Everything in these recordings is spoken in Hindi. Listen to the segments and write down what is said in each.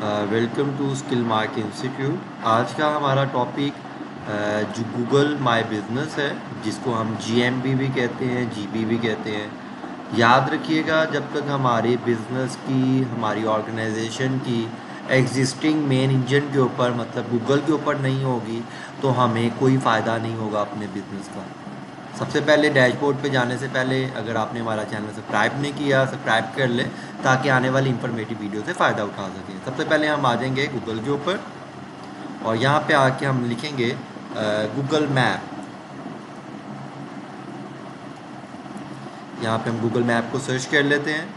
Welcome to skill mark institute. आज का हमारा टॉपिक जो गूगल माय बिजनेस है, जिसको हम जीएमबी भी कहते हैं, जीबी भी कहते हैं। याद रखिएगा, जब तक हमारे बिजनेस की, हमारी ऑर्गेनाइजेशन की एग्जिस्टिंग मेन इंजन के ऊपर मतलब गूगल के ऊपर नहीं होगी तो हमें कोई फ़ायदा नहीं होगा अपने बिजनेस का। सबसे पहले डैशबोर्ड पे जाने से पहले अगर आपने हमारा चैनल सब्सक्राइब नहीं किया, सब्सक्राइब कर लें ताकि आने वाली इंफॉर्मेटिव वीडियो से फ़ायदा उठा सकें। सबसे पहले हम आ जाएंगे गूगल के ऊपर और यहाँ पे आके हम लिखेंगे गूगल मैप। यहाँ पे हम गूगल मैप को सर्च कर लेते हैं।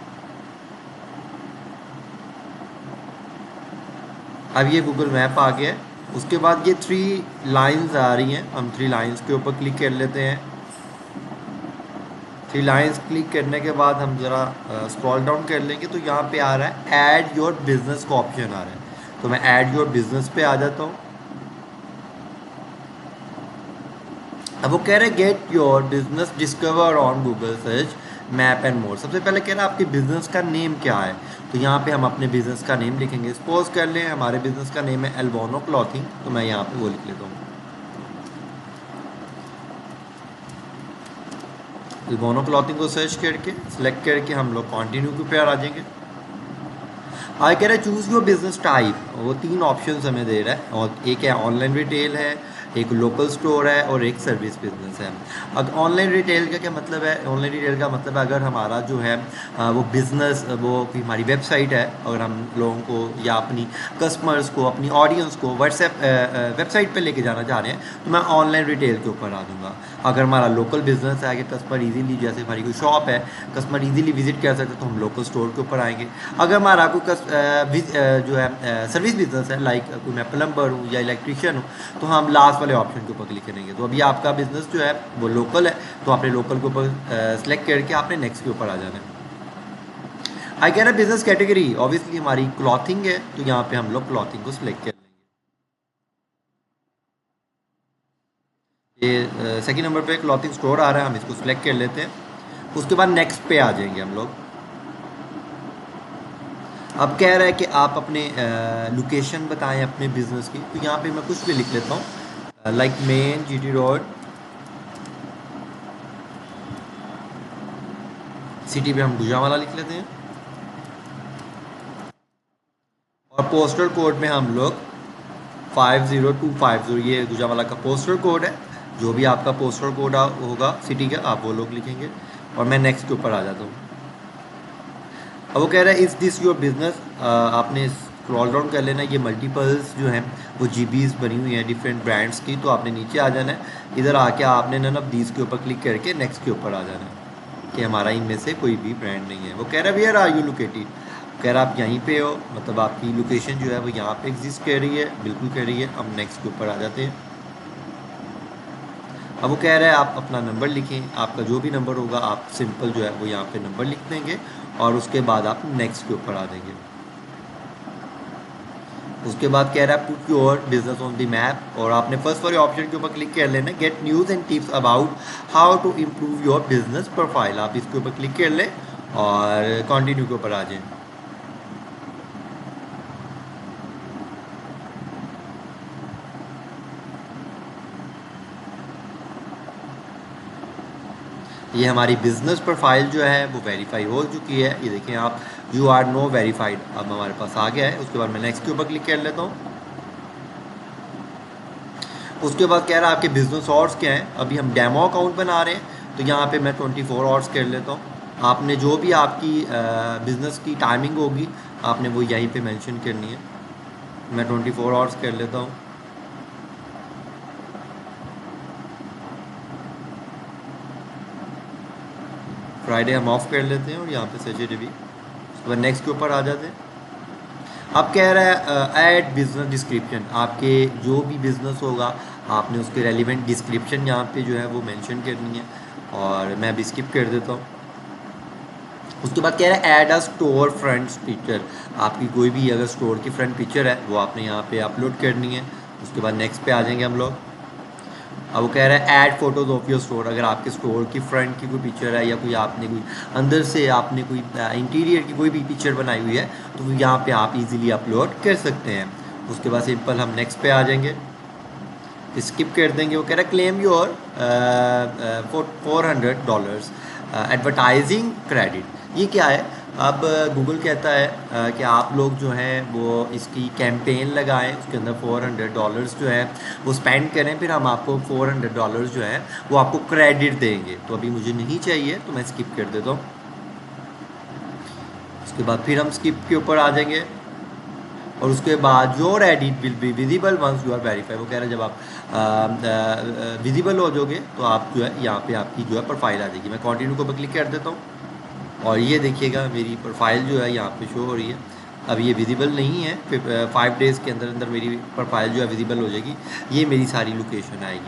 अब ये गूगल मैप आ गया है। उसके बाद ये 3 लाइंस आ रही हैं, हम 3 लाइंस के ऊपर क्लिक कर लेते हैं। 3 लाइंस क्लिक करने के बाद हम ज़रा स्क्रॉल डाउन कर लेंगे तो यहाँ पे आ रहा है ऐड योर बिजनेस का ऑप्शन आ रहा है। तो मैं ऐड योर बिजनेस पे आ जाता हूँ। अब वो कह रहे हैं get your business discover on Google search map and more. सबसे पहले कह रहा है आपके बिजनेस का नेम क्या है। तो यहाँ पे हम अपने बिजनेस का नेम लिखेंगे। सपोज कर लें हमारे बिजनेस का नेम है एल्बोनो क्लॉथिंग, तो मैं यहाँ पे वो लिख लेता हूँ, एल्बोनो क्लॉथिंग को सर्च करके सिलेक्ट करके हम लोग कंटिन्यू के ऊपर आ जाएंगे। आगे कह रहा है चूज़ योर बिजनेस टाइप। वो 3 ऑप्शंस हमें दे रहा है और एक है ऑनलाइन रिटेल है, एक लोकल स्टोर है और एक सर्विस बिजनेस है। अब ऑनलाइन रिटेल का क्या मतलब है? ऑनलाइन रिटेल का मतलब है अगर हमारा जो है वो बिजनेस, वो कोई हमारी वेबसाइट है, अगर हम लोगों को या अपनी कस्टमर्स को, अपनी ऑडियंस को व्हाट्सएप वेबसाइट पे लेके जाना चाह रहे हैं तो मैं ऑनलाइन रिटेल के ऊपर आ दूँगा। अगर हमारा लोकल बिजनेस है कि कस्टमर इजीली, जैसे हमारी कोई शॉप है, कस्टमर इजीली विजिट कर सकते तो हम लोकल स्टोर के ऊपर आएंगे। अगर हमारा कोई जो है सर्विस बिजनेस है, लाइक कोई मैं प्लम्बर हूँ या इलेक्ट्रिशियन हूँ, तो हम लास्ट वाले ऑप्शन के ऊपर क्लिक करेंगे। तो अभी आपका बिजनेस जो है वो लोकल है, तो आपने लोकल के ऊपर सेलेक्ट करके आपने नेक्स्ट के ऊपर आ जाना है। आई कह रहा है बिजनेस कैटेगरी, ऑब्वियसली हमारी क्लॉथिंग है तो यहाँ पे हम लोग क्लॉथिंग को सिलेक्ट कर लेंगे। ये सेकेंड नंबर पे क्लॉथिंग स्टोर आ रहा है, हम इसको सिलेक्ट कर लेते हैं। उसके बाद नेक्स्ट पे आ जाएंगे हम लोग। अब कह रहा है कि आप अपने लोकेशन बताएं अपने बिजनेस की, तो यहाँ पे मैं कुछ भी लिख लेता हूँ, like main GT road, city पे हम गुजरावाला लिख लेते हैं और पोस्टल कोड में हम लोग 50250, ये गुजरावाला का पोस्टल कोड है। जो भी आपका पोस्टल कोड होगा सिटी का, आप वो लोग लिखेंगे और मैं नेक्स्ट के ऊपर आ जाता हूँ। अब वो कह रहा है इज़ दिस योर बिजनेस। आपने स्क्रॉल डाउन कर लेना। ये मल्टीपल्स जो हैं वो जीबीज बनी हुई हैं डिफरेंट ब्रांड्स की, तो आपने नीचे आ जाना है। इधर आके आपने नन ऑफ दीज के ऊपर क्लिक करके नेक्स्ट के ऊपर आ जाना है कि हमारा इनमें से कोई भी ब्रांड नहीं है। वो कह रहा है वेयर आर यू लोकेटेड, कह रहा है आप यहीं पे हो, मतलब आपकी लोकेशन जो है वो यहाँ पे एग्जिस्ट कर रही है, बिल्कुल कर रही है। हम नेक्स्ट के ऊपर आ जाते हैं। अब वो कह रहा है आप अपना नंबर लिखें, आपका जो भी नंबर होगा आप सिंपल जो है वो यहाँ पे नंबर लिख देंगे और उसके बाद आप नेक्स्ट के ऊपर आ देंगे। उसके बाद कह रहा है put your business on the map और आपने फर्स्ट वाले ऑप्शन के ऊपर क्लिक कर लेना, get news and tips about how to improve your business profile. आप इसके ऊपर क्लिक कर लें और कंटिन्यू के ऊपर आ जाएं। ये हमारी बिजनेस प्रोफाइल जो है वो वेरीफाई हो चुकी है। ये देखें आप, यू आर नो वेरीफाइड अब हमारे पास आ गया है। उसके बाद मैं नेक्स्ट के ऊपर क्लिक कर लेता हूँ। उसके बाद कह रहा है आपके बिजनेस आवर्स क्या हैं। अभी हम डेमो अकाउंट बना रहे हैं तो यहाँ पे मैं 24 आवर्स कर लेता हूँ। आपने जो भी आपकी बिज़नेस की टाइमिंग होगी आपने वो यहीं पे मेंशन करनी है। मैं 24 आवर्स कर लेता हूँ। फ्राइडे हम ऑफ कर लेते हैं और यहाँ पे सैटरडे भी। उसके बाद नेक्स्ट के ऊपर आ जाते हैं। अब कह रहा है ऐड बिजनेस डिस्क्रिप्शन। आपके जो भी बिज़नेस होगा आपने उसके रेलिवेंट डिस्क्रिप्शन यहाँ पे जो है वो मेंशन करनी है और मैं भी स्किप कर देता हूँ। उसके बाद कह रहा है ऐड अ स्टोर फ्रंट पिक्चर। आपकी कोई भी अगर स्टोर की फ्रंट पिक्चर है वो आपने यहाँ पे अपलोड करनी है। उसके बाद नेक्स्ट पे आ जाएंगे हम लोग। अब वो कह रहा है add photos of your store. अगर आपके स्टोर की फ्रंट की कोई पिक्चर है या कोई आपने कोई अंदर से आपने कोई इंटीरियर की कोई भी पिक्चर बनाई हुई है तो वो यहाँ पे आप इजीली अपलोड कर सकते हैं। उसके बाद सिंपल हम नेक्स्ट पे आ जाएंगे, स्किप कर देंगे। वो कह रहा है क्लेम योर $400 एडवर्टाइजिंग क्रेडिट। ये क्या है? अब गूगल कहता है कि आप लोग जो हैं वो इसकी कैंपेन लगाएं, उसके अंदर $400 जो है वो स्पेंड करें, फिर हम आपको $400 जो है वो आपको क्रेडिट देंगे। तो अभी मुझे नहीं चाहिए तो मैं स्किप कर देता हूँ। उसके बाद फिर हम स्किप के ऊपर आ जाएंगे और उसके बाद your edit will be visible once you are verify. वो कह रहे हैं जब आप विजिबल हो जाओगे तो आप जो है यहाँ पे आपकी जो है प्रोफाइल आ जाएगी। मैं कंटिन्यू को क्लिक कर देता हूँ और ये देखिएगा मेरी प्रोफाइल जो है यहाँ पे शो हो रही है। अब ये विजिबल नहीं है, फिर 5 डेज़ के अंदर अंदर मेरी प्रोफाइल जो है विजिबल हो जाएगी। ये मेरी सारी लोकेशन आएगी।